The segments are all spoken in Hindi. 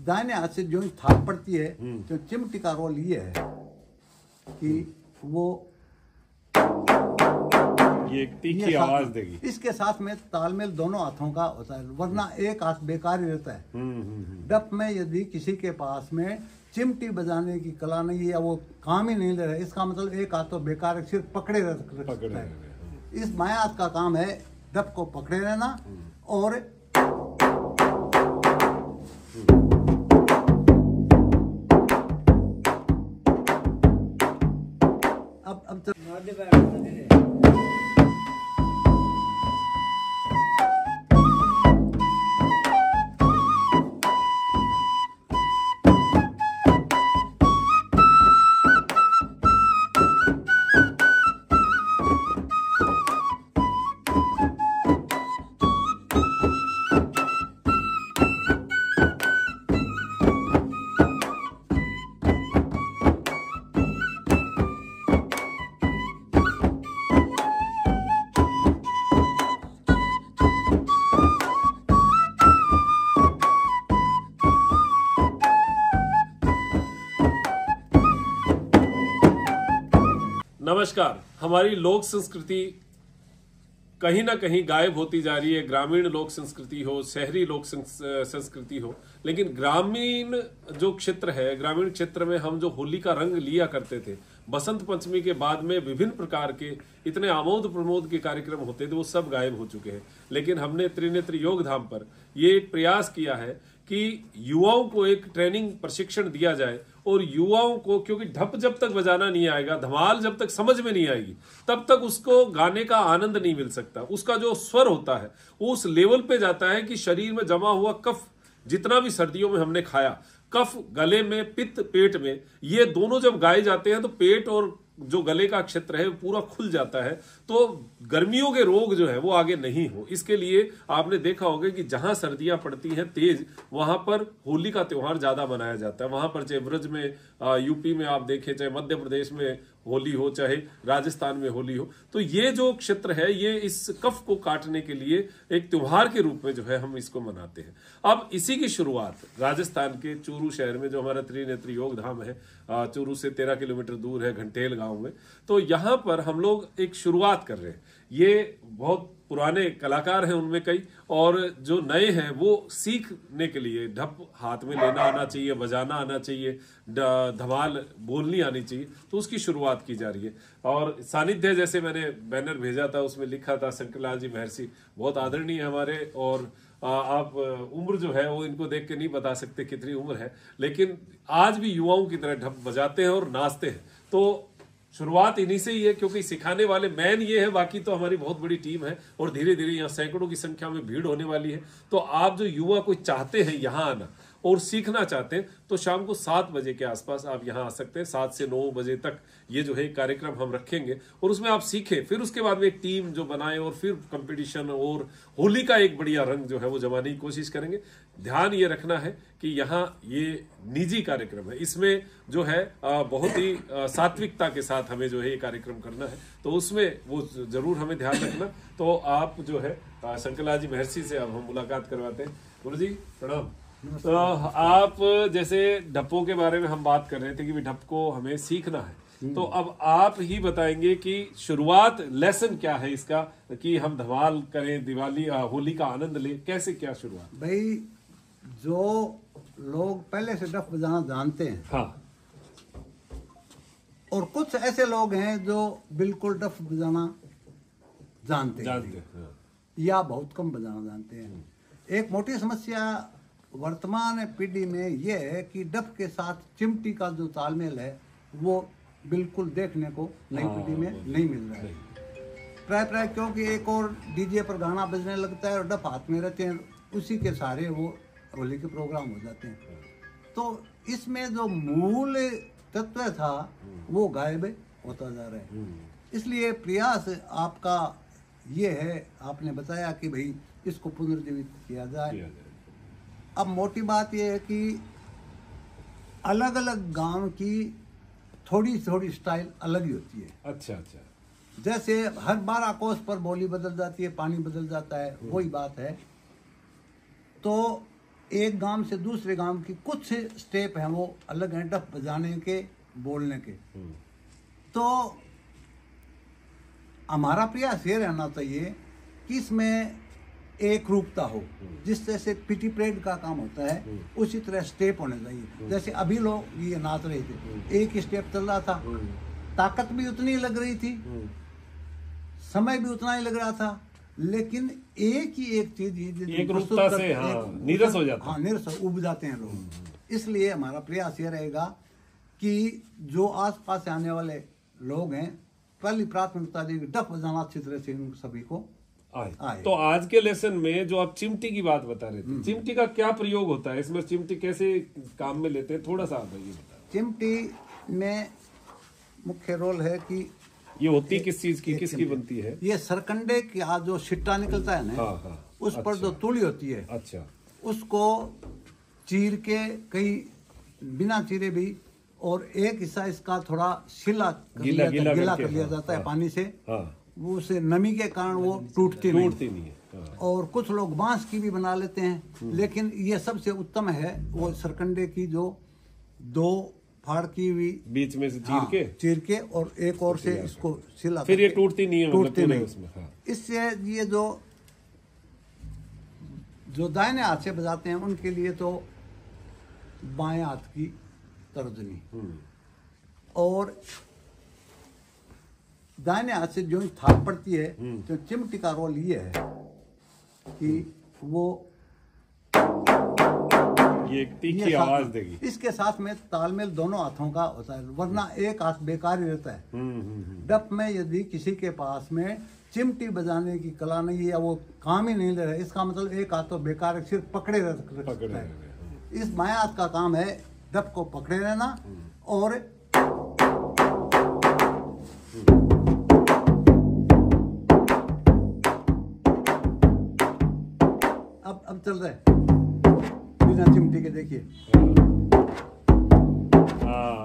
दाहिने हाथ से जो थाप पड़ती है, तो चिमटी का रोल ये है कि वो ये एक तीखी आवाज देगी। इसके साथ में तालमेल दोनों हाथों का होता है, वरना एक हाथ बेकार ही रहता है। डफ में यदि किसी के पास में चिमटी बजाने की कला नहीं है या वो काम ही नहीं ले रहा है, इसका मतलब एक हाथ तो बेकार है, सिर्फ पकड़े रहता है। इस माया हाथ का काम है डफ को पकड़े रहना। और अब नमस्कार। हमारी लोक संस्कृति कहीं ना कहीं गायब होती जा रही है। ग्रामीण लोक संस्कृति हो, शहरी लोक संस्कृति हो, लेकिन ग्रामीण जो क्षेत्र है, ग्रामीण क्षेत्र में हम जो होली का रंग लिया करते थे, बसंत पंचमी के बाद में विभिन्न प्रकार के इतने आमोद प्रमोद के कार्यक्रम होते थे, वो सब गायब हो चुके हैं। लेकिन हमने त्रिनेत्र योग धाम पर ये एक प्रयास किया है कि युवाओं को एक ट्रेनिंग प्रशिक्षण दिया जाए, और युवाओं को, क्योंकि ढप जब तक बजाना नहीं आएगा, धमाल जब तक समझ में नहीं आएगी, तब तक उसको गाने का आनंद नहीं मिल सकता। उसका जो स्वर होता है वो उस लेवल पे जाता है कि शरीर में जमा हुआ कफ, जितना भी सर्दियों में हमने खाया, कफ गले में, पित्त पेट में, ये दोनों जब गाए जाते हैं तो पेट और जो गले का क्षेत्र है पूरा खुल जाता है। तो गर्मियों के रोग जो है वो आगे नहीं हो, इसके लिए आपने देखा होगा कि जहां सर्दियां पड़ती हैं तेज, वहां पर होली का त्योहार ज्यादा मनाया जाता है। वहां पर चाहे ब्रज में, यूपी में आप देखें, चाहे मध्य प्रदेश में होली हो, चाहे राजस्थान में होली हो, तो ये जो क्षेत्र है ये इस कफ को काटने के लिए एक त्योहार के रूप में जो है हम इसको मनाते हैं। अब इसी की शुरुआत राजस्थान के चूरू शहर में, जो हमारा त्रिनेत्र योग धाम है, चूरू से 13 किलोमीटर दूर है, घंटेल गांव में, तो यहाँ पर हम लोग एक शुरुआत कर रहे हैं। ये बहुत पुराने कलाकार हैं उनमें कई, और जो नए हैं वो सीखने के लिए ढप हाथ में लेना आना चाहिए, बजाना आना चाहिए, धमाल बोलनी आनी चाहिए, तो उसकी शुरुआत की जा रही है। और सानिध्य, जैसे मैंने बैनर भेजा था उसमें लिखा था शंकरलाल जी महर्षि, बहुत आदरणीय हमारे, और आप उम्र जो है वो इनको देख के नहीं बता सकते कितनी उम्र है, लेकिन आज भी युवाओं की तरह ढप बजाते हैं और नाचते हैं। तो शुरुआत इन्हीं से ही है, क्योंकि सिखाने वाले मैन ये है, बाकी तो हमारी बहुत बड़ी टीम है, और धीरे धीरे यहाँ सैकड़ों की संख्या में भीड़ होने वाली है। तो आप जो युवा कोई चाहते हैं यहाँ आना और सीखना चाहते हैं, तो शाम को 7 बजे के आसपास आप यहाँ आ सकते हैं। 7 से 9 बजे तक ये जो है कार्यक्रम हम रखेंगे, और उसमें आप सीखें, फिर उसके बाद में एक टीम जो बनाए, और फिर कंपटीशन और होली का एक बढ़िया रंग जो है वो जमाने की कोशिश करेंगे। ध्यान ये रखना है कि यहाँ ये निजी कार्यक्रम है, इसमें जो है बहुत ही सात्विकता के साथ हमें जो है ये कार्यक्रम करना है, तो उसमें वो जरूर हमें ध्यान रखना। तो आप जो है शंकरलाल जी महर्षि से अब हम मुलाकात करवाते हैं। गुरु जी प्रणाम। तो आप जैसे ढप्पों के बारे में हम बात कर रहे थे कि ढप को हमें सीखना है, तो अब आप ही बताएंगे कि शुरुआत लेसन क्या है इसका, कि हम धमाल करें, दिवाली होली का आनंद लें, कैसे क्या शुरुआत? भाई, जो लोग पहले से डफ बजाना जानते हैं, हाँ, और कुछ ऐसे लोग हैं जो बिल्कुल डफ बजाना जानते हैं, हाँ, या बहुत कम बजाना जानते हैं। एक मोटी समस्या वर्तमान पीढ़ी में ये है कि डफ के साथ चिमटी का जो तालमेल है वो बिल्कुल देखने को नई पीढ़ी में नहीं मिल रहा है। प्राय क्योंकि एक और डीजे पर गाना बजने लगता है और डफ हाथ में रहते हैं, उसी के सारे वो होली के प्रोग्राम हो जाते हैं। तो इसमें जो मूल तत्व था वो गायब होता जा रहा है। इसलिए प्रयास आपका ये है, आपने बताया कि भाई इसको पुनर्जीवित किया जाए। अब मोटी बात यह है कि अलग अलग गांव की थोड़ी थोड़ी स्टाइल अलग ही होती है। अच्छा अच्छा। जैसे हर 12 कोस पर बोली बदल जाती है, पानी बदल जाता है, वही बात है। तो एक गांव से दूसरे गांव की कुछ स्टेप हैं वो अलग हैं डफ बजाने के, बोलने के। तो हमारा प्रयास ये रहना चाहिए कि इसमें एक रूपता हो, जिस तरह से पीटी परेड का काम होता है उसी तरह स्टेप होने चाहिए। जैसे अभी लोग ये नाच रहे थे, एक स्टेप चल रहा था, ताकत भी उतनी लग रही थी, समय भी उतना ही लग रहा था, लेकिन एक ही एक चीज एक रूपता से नीरस हो जाता है। हाँ, नीरस उब जाते हैं लोग। इसलिए हमारा प्रयास ये रहेगा कि जो आसपास से आने वाले लोग हैं, पहली प्राथमिकता देगी डफ बजाना अच्छी तरह से इन सभी को आए। तो आज के लेसन में जो आप चिमटी की बात बता रहे थे, चिमटी का क्या प्रयोग होता है, इसमें चिमटी कैसे काम में लेते हैं, थोड़ा सा आप ये बताएं। चिमटी में मुख्य रोल है कि ये होती किस चीज की, किसकी बनती है? ये सरकंडे का जो छिट्टा निकलता है ना, उस पर जो तुली होती है, अच्छा, उसको चीर के, कई बिना चीरे भी, और एक हिस्सा इसका थोड़ा गीला कर लिया जाता है पानी से। वो उसे नमी के कारण वो टूटती नहीं है। और कुछ लोग बांस की भी बना लेते हैं, लेकिन ये सबसे उत्तम है वो सरकंडे की जो दो फाड़ की हुई बीच में से चीर के और एक और से इसको सिला, फिर ये टूटती नहीं है, टूटती नहीं उसमें। इससे ये जो दाहिने हाथ से बजाते हैं उनके लिए तो बाएं हाथ की तर्जनी, और दाहिने हाथ से जो थाप पड़ती है, तो चिमटी का रोल ये है कि वो ये तीखी आवाज देगी। इसके साथ में तालमेल दोनों हाथों का होता है, वरना एक हाथ बेकार ही रहता है। डफ में यदि किसी के पास में चिमटी बजाने की कला नहीं है या वो काम ही नहीं ले रहा है, इसका मतलब एक हाथ तो बेकार है, सिर्फ पकड़े रहता है। इस बाएं हाथ का काम है डफ को पकड़े रहना, और अब चल रहा है बिना चिमटी के, देखिए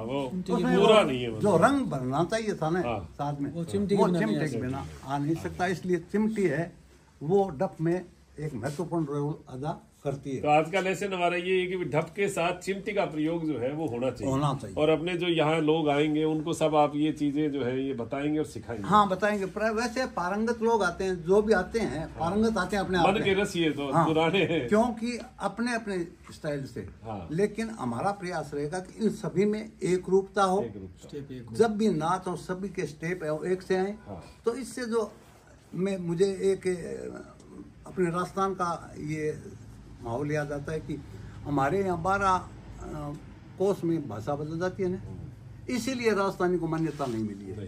वो पूरा नहीं है, जो रंग भरना चाहिए था ना साथ में, वो चिमटी के बिना आ नहीं सकता। इसलिए चिमटी है वो डफ में एक महत्वपूर्ण रोल अदा करती है। तो आज का लेसन हमारा ये है कि ढप के साथ चिमटी का प्रयोग जो है वो होना चाहिए। और अपने जो यहाँ लोग आएंगे उनको सब आप ये चीजें जो है ये बताएंगे और सिखाएंगे। हाँ, बताएंगे। वैसे पारंगत लोग आते हैं, जो भी आते हैं पारंगत आते हैं अपने मन के रसिए तो पुराने हैं, क्योंकि अपने अपने स्टाइल से। लेकिन हमारा प्रयास रहेगा कि इन सभी में एक रूपता हो, जब भी नाच हो सभी के स्टेप एक से आए। तो इससे जो मुझे एक अपने राजस्थान का ये माहौल याद आता है कि हमारे यहाँ 12 कोस में भाषा बदल जाती है ना, इसीलिए राजस्थानी को मान्यता नहीं मिली है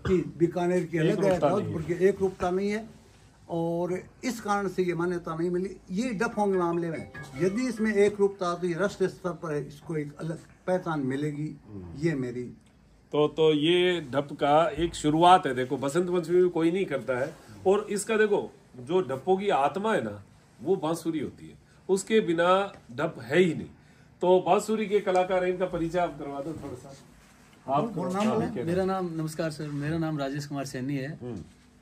कि बीकानेर की अलग है, जोधपुर की एक रूपता नहीं है, और इस कारण से ये मान्यता नहीं मिली। ये डफों के मामले में यदि इसमें एक रूपता तो ये राष्ट्रीय स्तर पर है, इसको एक अलग पहचान मिलेगी। ये मेरी तो ये ढप का एक शुरुआत है। देखो बसंत पंचमी में कोई नहीं करता है, और इसका देखो जो ढप्पों की आत्मा है ना वो बांसुरी होती है, उसके बिना ढप है ही नहीं। तो बांसुरी के कलाकार हैं, इनका परिचय आप करवा दो थोड़ा सा। आप मेरा नाम, नमस्कार सर, मेरा नाम राजेश कुमार सैनी है।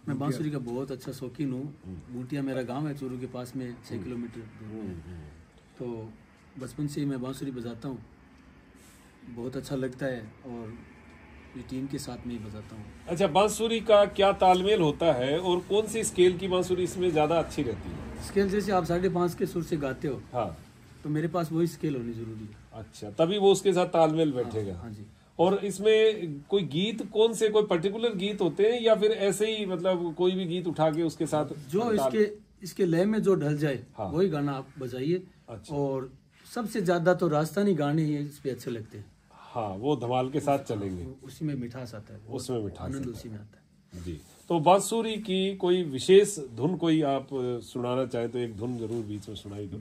मैं बांसुरी का बहुत अच्छा शौकीन हूँ। बूटिया मेरा गांव है, चूरू के पास में 6 किलोमीटर दूर में। तो बचपन से ही मैं बांसुरी बजाता हूँ, बहुत अच्छा लगता है, और ये टीम के साथ में ही बजाता हूँ। अच्छा, बांसुरी का क्या तालमेल होता है और कौन सी स्केल की बांसुरी इसमें ज्यादा अच्छी रहती है? स्केल जैसे आप 5.5 के सुर से गाते हो, हाँ, तो मेरे पास वही स्केल होनी जरूरी है। अच्छा, तभी वो उसके साथ तालमेल बैठेगा। हाँ जी। और इसमें कोई गीत, कौन से कोई पर्टिकुलर गीत होते हैं या फिर ऐसे ही मतलब कोई भी गीत उठा के उसके साथ जो इसके लय में जो ढल जाए, हाँ, वही गाना आप बजाइए। अच्छा। और सबसे ज्यादा तो राजस्थानी गाने ही इस पे अच्छे लगते हैं। हाँ, वो धमाल के साथ चलेंगे, उसी में मिठास आता है, उसमें मिठास, आनंद उसी में आता है जी। तो बांसुरी की कोई विशेष धुन कोई आप सुनाना चाहे तो एक धुन जरूर बीच में सुनाई दो।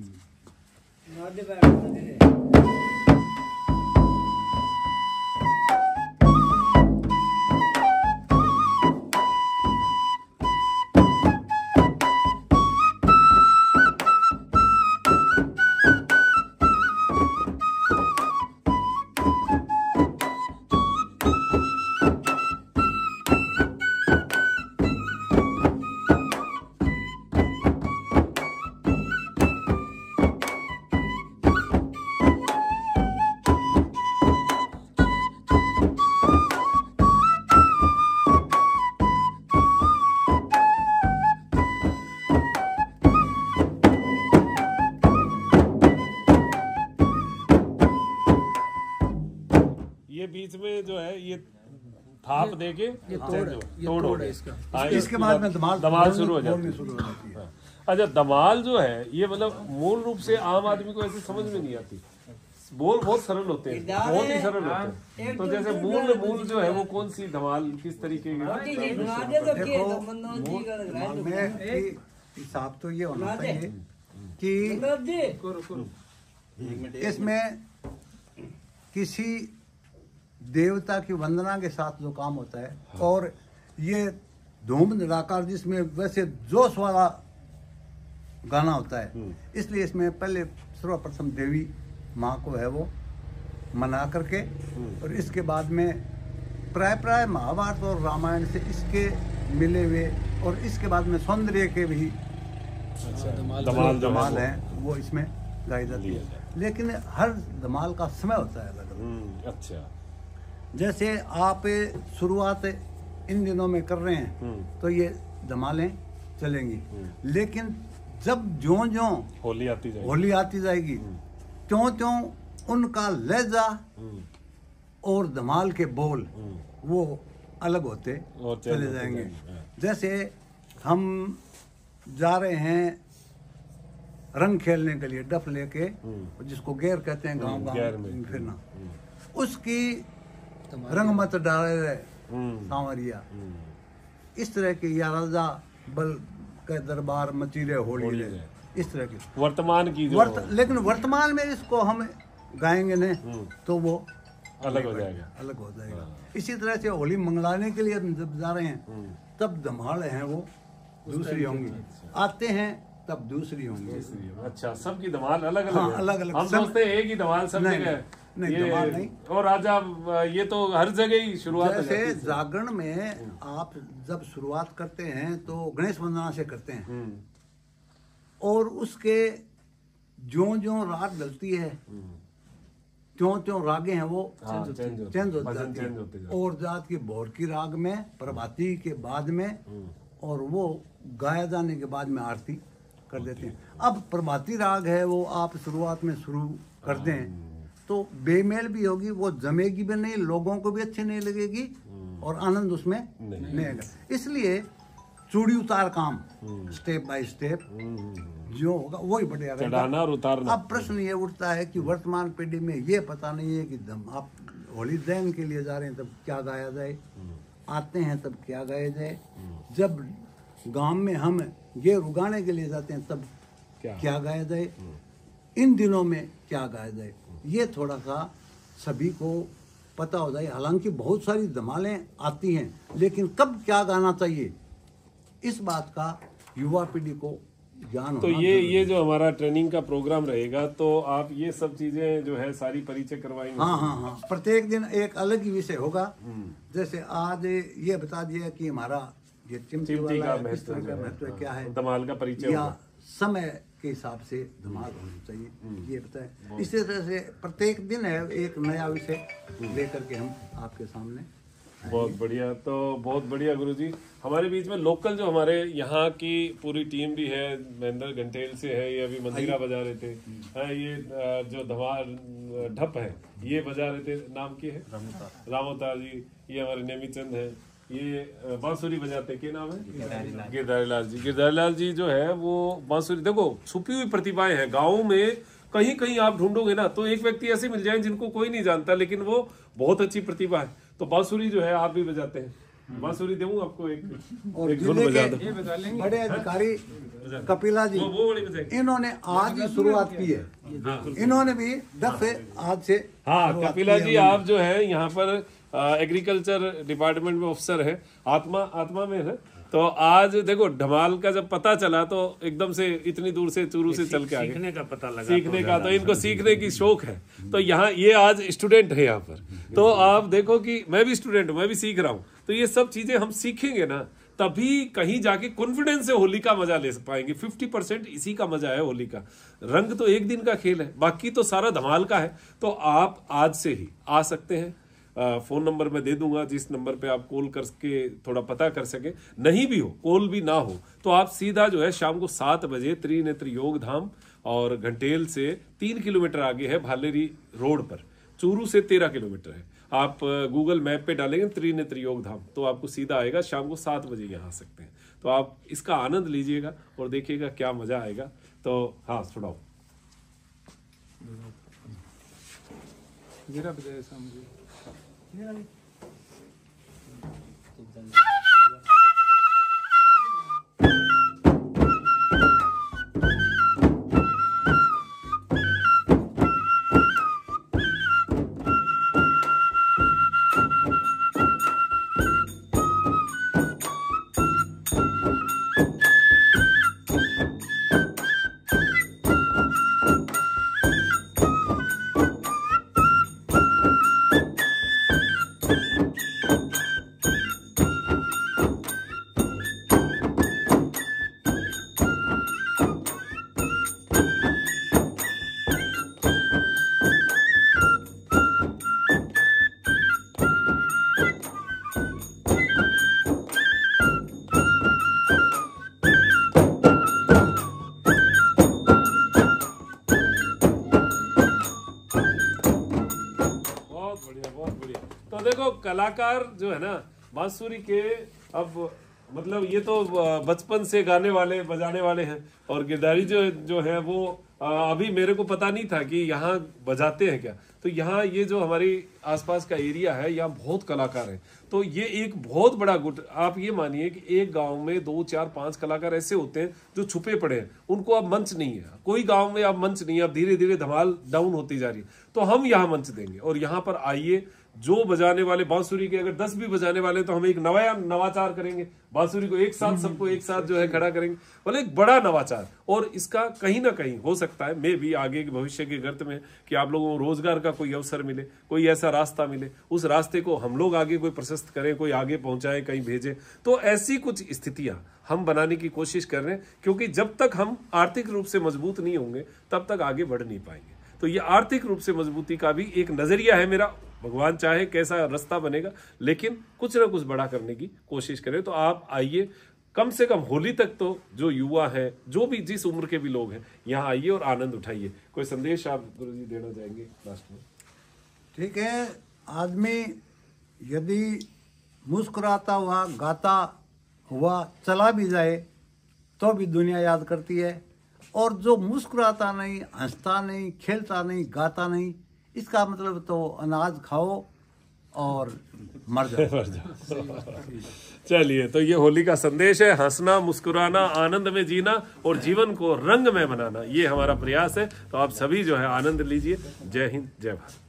ये बीच में जो है ये थाप दे के तोड़ है इसका। हाँ, इसके बाद में दमाल शुरू हो जाती है। अच्छा, दमाल जो है ये मतलब मूल रूप से आम आदमी को ऐसे समझ में नहीं आती। बोल बहुत सरल होते हैं, बहुत ही सरल होते हैं। तो जैसे मूल जो है वो कौन सी धमाल किस तरीके की? हिसाब तो ये होना चाहिए कि इसमें किसी देवता की वंदना के साथ जो काम होता है, और ये धूम धड़ाकार जिसमें वैसे जोश वाला गाना होता है, इसलिए इसमें पहले सर्वप्रथम देवी माँ को है वो मना करके, और इसके बाद में प्राय महाभारत और रामायण से इसके मिले हुए, और इसके बाद में सौंदर्य के भी धमाल है वो इसमें गाई जाती है। लेकिन हर धमाल का समय होता है अलग अलग। अच्छा, जैसे आप शुरुआत इन दिनों में कर रहे हैं तो ये धमालें चलेंगी, लेकिन जब ज्यों होली आती जाएगी त्यों उनका लहजा और धमाल के बोल वो अलग होते चले जाएंगे। जैसे हम जा रहे हैं रंग खेलने के लिए डफ लेके, जिसको गेर कहते हैं गांव में फिरना, उसकी रंग मत डाले सांवरिया, इस तरह की, या राजा बल के दरबार मचीरे होली रे, इस तरह की वर्तमान की लेकिन वर्तमान में इसको हम गाएंगे न तो वो अलग हो जाएगा। इसी तरह से होली मंगलाने के लिए हम जब जा रहे हैं तब धमाल है वो दूसरी होंगी, आते हैं तब दूसरी होंगी। अच्छा, सबकी धमाल अलग अलग हाँ, अलग अलग। हम सोचते हैं एक ही धमाल सब जगह नहीं, धमाल नहीं। और राजा ये तो हर जगह ही शुरुआत जैसे जागरण में आप जब शुरुआत करते हैं तो गणेश वंदना से करते हैं, और उसके ज्यों रात डलती है त्यों रागे हैं वो चेंज हो जाती है। और जात की भोर की राग में प्रभाती के बाद में, और वो गाया जाने के बाद में आरती कर देते हैं। अब प्रभाती राग है वो आप शुरुआत में शुरू कर दें तो बेमेल भी होगी, वो जमेगी भी नहीं, लोगों को भी अच्छी नहीं लगेगी, और आनंद उसमें नहीं आएगा। इसलिए चूड़ी उतार काम स्टेप बाय स्टेप जो होगा वही बढ़िया चढ़ाना और उतारना। अब प्रश्न ये उठता है कि वर्तमान पीढ़ी में ये पता नहीं है कि आप होली दहन के लिए जा रहे हैं तब क्या गाया जाए, आते हैं तब क्या गाया जाए, जब गांव में हम ये रुगाने के लिए जाते हैं तब क्या गाया जाए, इन दिनों में क्या गाया जाए, ये थोड़ा सा सभी को पता हो जाए। हालांकि बहुत सारी धमालें आती हैं, लेकिन कब क्या गाना चाहिए इस बात का युवा पीढ़ी को ज्ञान तो ये जो हमारा ट्रेनिंग का प्रोग्राम रहेगा तो आप ये सब चीजें जो है सारी परिचय करवाएंगे। हाँ, प्रत्येक दिन एक अलग ही विषय होगा। जैसे आज ये बता दिया कि हमारा ये चिमटी का महत्व क्या है, धमाल का परिचय या समय के हिसाब से धमाल होनी चाहिए, ये बताए। इसी तरह से प्रत्येक दिन है एक नया विषय लेकर के हम आपके सामने। बहुत बढ़िया, तो बहुत बढ़िया गुरुजी। हमारे बीच में लोकल जो हमारे यहाँ की पूरी टीम भी है, महेंद्र घंटेल से है, ये अभी मंजीरा बजा रहे थे, ये जो धमाल ढप है ये बजा रहे थे, नाम की है रामोतार जी, ये हमारे नेमीचंद है, ये बांसुरी बजाते, क्या नाम है, गिरधारी लाल जी जो है वो बांसुरी। देखो छुपी हुई प्रतिभाएं हैं गाँव में, कहीं कहीं आप ढूंढोगे ना तो एक व्यक्ति ऐसे मिल जाए जिनको कोई नहीं जानता, लेकिन वो बहुत अच्छी प्रतिभा है। तो बांसुरी जो है आप भी बजाते हैं, बांसुरी दूं आपको एक धुन बजा दो। बड़े अधिकारी कपिला जी इन्होंने आज ही शुरुआत की है, इन्होंने भी डफ आज से। हाँ, कपिला जी आप जो है यहाँ पर एग्रीकल्चर डिपार्टमेंट में अफसर है, आत्मा में है। तो आज देखो धमाल का जब पता चला तो एकदम से इतनी दूर से चूरू से चल के आगे सीखने का पता लगा, सीखने का, तो इनको सीखने की शौक है। तो यहाँ ये आज स्टूडेंट है यहाँ पर, तो आप देखो कि मैं भी स्टूडेंट हूँ, मैं भी सीख रहा हूँ। तो ये सब चीजें हम सीखेंगे ना तभी कहीं जाके कॉन्फिडेंस से होली का मजा ले पाएंगे। 50% इसी का मजा है होली का। रंग तो एक दिन का खेल है, बाकी तो सारा धमाल का है। तो आप आज से ही आ सकते हैं, फोन नंबर मैं दे दूंगा जिस नंबर पे आप कॉल करके थोड़ा पता कर सके। नहीं भी हो, कॉल भी ना हो, तो आप सीधा जो है शाम को 7 बजे त्रिनेत्र योग धाम और घंटेल से 3 किलोमीटर आगे है भालेरी रोड पर, चूरू से 13 किलोमीटर है। आप गूगल मैप पे डालेंगे त्रिनेत्र योग धाम तो आपको सीधा आएगा, शाम को 7 बजे यहाँ आ सकते हैं। तो आप इसका आनंद लीजिएगा और देखिएगा क्या मजा आएगा। तो हाँ सुनाओ। तो देखो कलाकार जो है ना बांसुरी के, अब मतलब ये तो बचपन से गाने वाले बजाने वाले हैं, और गिरधारी जो है वो अभी मेरे को पता नहीं था कि यहाँ बजाते हैं क्या। तो यहाँ ये जो हमारी आसपास का एरिया है यहाँ बहुत कलाकार हैं। तो ये एक बहुत बड़ा गुट, आप ये मानिए कि एक गांव में 2, 4, 5 कलाकार ऐसे होते हैं जो छुपे पड़े हैं, उनको अब मंच नहीं है। कोई गांव में अब मंच नहीं है, अब धीरे धीरे धमाल डाउन होती जा रही है। तो हम यहाँ मंच देंगे और यहाँ पर आइए, जो बजाने वाले बांसुरी के अगर 10 भी बजाने वाले तो हम एक नवाचार करेंगे, बांसुरी को एक साथ सबको एक साथ जो है खड़ा करेंगे, मतलब एक बड़ा नवाचार। और इसका कहीं ना कहीं हो सकता है मैं भी आगे के भविष्य के गर्त में कि आप लोगों को रोजगार का कोई अवसर मिले, कोई ऐसा रास्ता मिले, उस रास्ते को हम लोग आगे कोई प्रशस्त करें, कोई आगे पहुंचाए, कहीं भेजे। तो ऐसी कुछ स्थितियां हम बनाने की कोशिश कर रहे हैं, क्योंकि जब तक हम आर्थिक रूप से मजबूत नहीं होंगे तब तक आगे बढ़ नहीं पाएंगे। तो ये आर्थिक रूप से मजबूती का भी एक नजरिया है मेरा। भगवान चाहे कैसा रास्ता बनेगा, लेकिन कुछ ना कुछ बड़ा करने की कोशिश करें। तो आप आइए, कम से कम होली तक तो जो युवा है, जो भी जिस उम्र के भी लोग हैं, यहाँ आइए और आनंद उठाइए। कोई संदेश आप गुरुजी देना चाहेंगे लास्ट में? ठीक है, आदमी यदि मुस्कुराता हुआ, गाता हुआ चला भी जाए तो भी दुनिया याद करती है, और जो मुस्कुराता नहीं, हंसता नहीं, खेलता नहीं, गाता नहीं, इसका मतलब तो अनाज खाओ और मर जाओ। चलिए, तो ये होली का संदेश है, हंसना, मुस्कुराना, आनंद में जीना और जीवन को रंग में बनाना, ये हमारा प्रयास है। तो आप सभी जो है आनंद लीजिए। जय हिंद, जय भारत।